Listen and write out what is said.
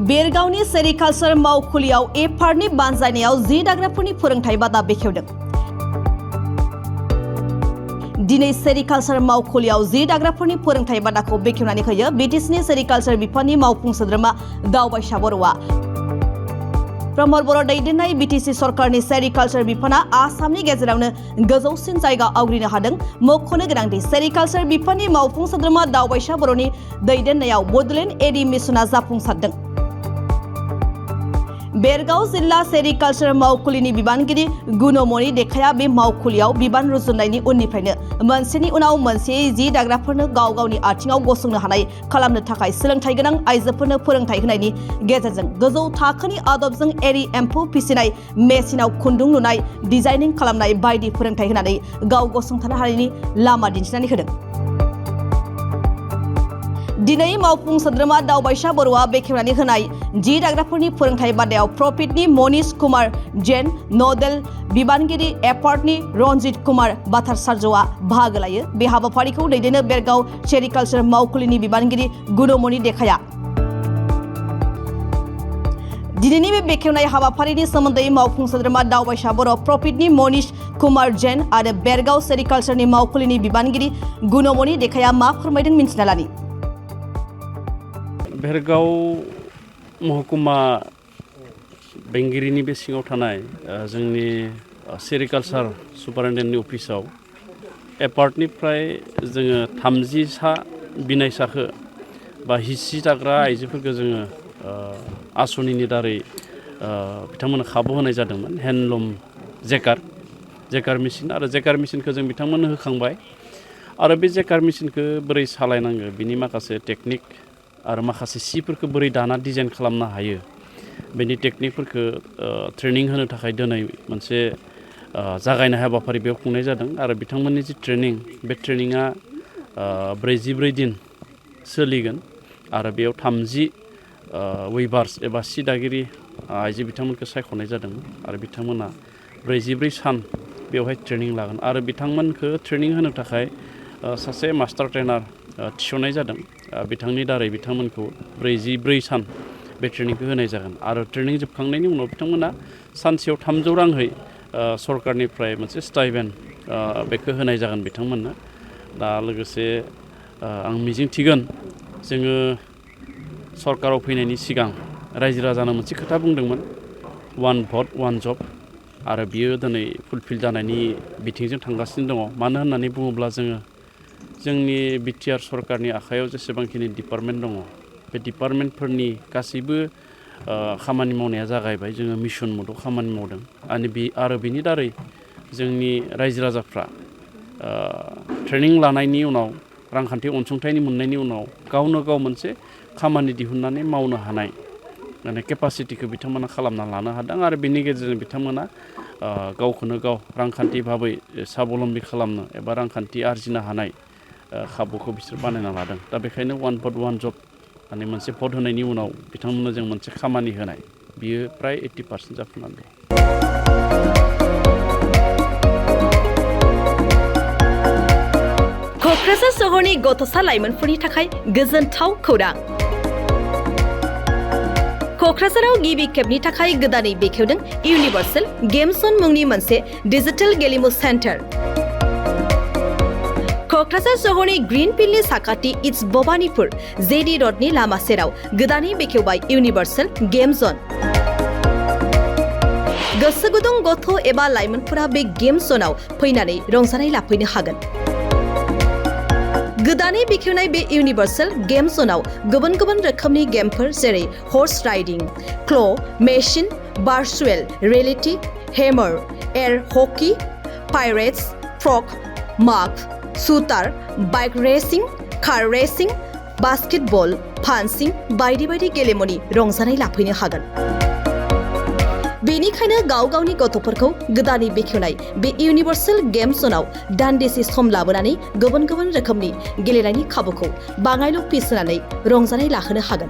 बेरगावनि sericulture मावखुलियाव एफार्टनि बानजायनायाव जि दाग्राफोरनि फोरोंथाय बादा बेखेवदों। दिनै सेरिकालचार मावखुलियाव जि दाग्राफोरनि फोरोंथाय बादाखौ बेखेवनानै होयो बिटिसिनि सेरिकालचार बिफाननि मावफुं सोद्रोमा दावबायसा बर'आ। प्रमद बर' दैदेननाय बिटिसि सरकारनि सेरिकालचार बिफाना आसामनि गेजेरावनो गोजौसिन जायगा आवग्रिनो हादों। मख'नो गोनांदि सेरिकालचार बिफाननि मावफुं सोद्रोमा दावबायसा बर'नि दैदेननायाव बड'लेण्ड एडि मिशना जाफुंसारदों। बेरगाव जिल्ला सेरिकालचार मावखुलिनि बिबानगिरि गुणमणि देखाया बे मावखुलियाव बिबान रुजुननायनि उननिफ्रायनो मोनसेनि उनाव मोनसे जि दाग्राफोरनो गाव गावनि आथिङाव गसंनो हानाय खालामनो थाखाय सोलोंथाइ गोनां आइजोफोरनो फोरोंथाइ होनायनि गेजेरजों गोजौ थाखोनि आदबजों एरि एम्फौ फिसिनाय, मेसिनाव खुन्दुं लुनाय, डिजाइनिं खालामनाय बायदि फोरोंथाइ होनानै गाव गसंथानो हानायनि लामा दिन्थिनानै होदों। दिनै मावफुं सोद्रोमा दावबायसा बर'आ बेखेवनानै होनाय जि दाग्राफोरनि फोरोंथाय बादायाव प्रफिटनि मनीष कुमार जैन, नोडेल बिबानगिरि एफार्टनि रनजित कुमार बाथारचार्यआ बाहागो लायो। बे हाबाफारिखौ दैदेनो बेरगाव सेरिकालचार मावखुलिनि बिबानगिरि गुणमणि देखाया। दिनैनि बे बेखेवनाय हाबाफारिनि सोमोन्दै मावफुं सोद्रोमा दावबायसा बर', प्रफिटनि मनीष कुमार जैन आरो बेरगाव सेरिकालचारनि मावखुलिनि बिबानगिरि गुणमणि देखाया मा फोरमायदों मिन्थिना लानि। बेरगाव महकुमा बेंगिरिनि बे सिङाव थानाय जोंनि सेरिकालचार सुपारिनटेन्डेन्टनि अफिसाव एपार्टनिफ्राय जोङो 30सा बिनायसाखो बा हिसि दाग्रा आइजोफोरखौ जोङो आसनिनि दारै बिथांमोननो खाबु होनाय जादोंमोन। हेन्डलुम जेकार मेसिन आरो जेकार मेसिनखौ जों बिथांमोननो होखांबाय आरो बे जेकार मेसिनखौ बोरै सालायनांगो बिनि माखासे टेकनिक आरो माखासे सिफोरखौ बोरै दाना डिजाइन खालामनो हायो बेनि टेकनिकफोरखौ ट्रेनिं होनो थाखाय दिनै मोनसे जागायनाय हाबाफारि बेयाव खुंनाय जादों आरो बिथांमोननि जि ट्रेनिं बे ट्रेनिंआ 44 दिन सोलिगोन आरो बेयाव 30 वेभार्स एबा सि दागिरि आइजो बिथांमोनखौ सायख'नाय जादोंमोन आरो बिथांमोना 44 सान बेवहाय ट्रेनिं लागोन आरो बिथांमोनखौ ट्रेनिं होनो थाखाय सासे मास्टार ट्रेनार थिसननाय जादों। बिथांनि दारै बिथांमोनखौ 44 सान बे ट्रेनिंखौ होनाय जागोन आरो ट्रेनिं जोबखांनायनि उनाव बिथांमोना सानसेयाव 300 रांहै सरकारनिफ्राय मोनसे स्टाइपेन्ड बेखौ होनाय जागोन बिथांमोननो। दा लोगोसे आं मिजिंथिगोन जोङो सरकाराव फैनायनि सिगां रायजो राजानो मोनसे खोथा बुंदोंमोन, 1 भट 1 जब आरो बियो दिनै फुलफिल जानायनि बिथिंजों थांगासिनो दङ। मानो होननानै बुङोब्ला जोंनि बिटिआर सरकारनि आखायाव जेसेबांखिनि डिपार्टमेन्ट दङ बे डिपार्टमेन्टफोरनि गासैबो खामानि मावनाया जागायबाय। जोङो मिशन मदआव खामानि मावदों आरो बिनि दारै जोंनि रायजो राजाफ्रा ट्रेनिं लानायनि उनाव रांखान्थि अनसुंथाइनि मोननायनि उनाव गावनो गाव मोनसे खामानि दिहुननानै मावनो हानाय माने केपासिटिखौ बिथांमोना खालामना लानो हादों आरो बेनि गेजेरजों बिथांमोना गावखौनो गाव रांखान्थि भाबै साबलम्बि खालामनो एबा रांखान्थि आरजिनो हानाय खाबुखौ बिसोर बानायना लादों। दा बेखायनो 1 भट 1 जब माने मोनसे भट होनायनि उनाव बिथांमोननो जों मोनसे खामानि होनाय बियो प्राय 80% जाफुंनानै दं। क'क्राझार सोहोरनि गथ'सा लाइमोनफोरनि थाखाय गोजोनथाव खौरां। क'क्राझाराव गिबि खेबनि थाखाय गोदानै बेखेवदों इउनिभार्सेल गेम जोन मुंनि मोनसे डिजिटेल गेलेमु सेन्टार। क'क्राझार सोहोरनि ग्रीन फिल्डनि साखाथि इट्स भबानिपुर जेडि रडनि लामा सेराव गोदानै बेखेवबाय इउनिभार्सेल गेम जोन। गोसो गुदुं गथ' एबा लाइमोनफोरा बे गेम जोनाव फैनानै रंजानाय लाफैनो हागोन। गोदानै बेखेवनाय बे इउनिभार्सेल गेम जोनाव गुबुन गुबुन रोखोमनि गेमफोर जेरै horse riding, claw', machine, virtual reality, हेमार, एयार हकी, पाइरेट्स, फ्रग, माग, shooter, bike racing, car racing, basketball, पान्सिं बायदि बायदि गेलेमुनि रंजानाय लाफैनो हागोन। बेनिखायनो गाव गावनि गथ'फोरखौ गोदानै बेखेवनाय बे इउनिभार्सेल गेम जोनाव दान्दिसे सम लाबोनानै गुबुन गुबुन रोखोमनि गेलेनायनि खाबुखौ बाङायल' फिस होनानै रंजानाय लाहोनो हागोन।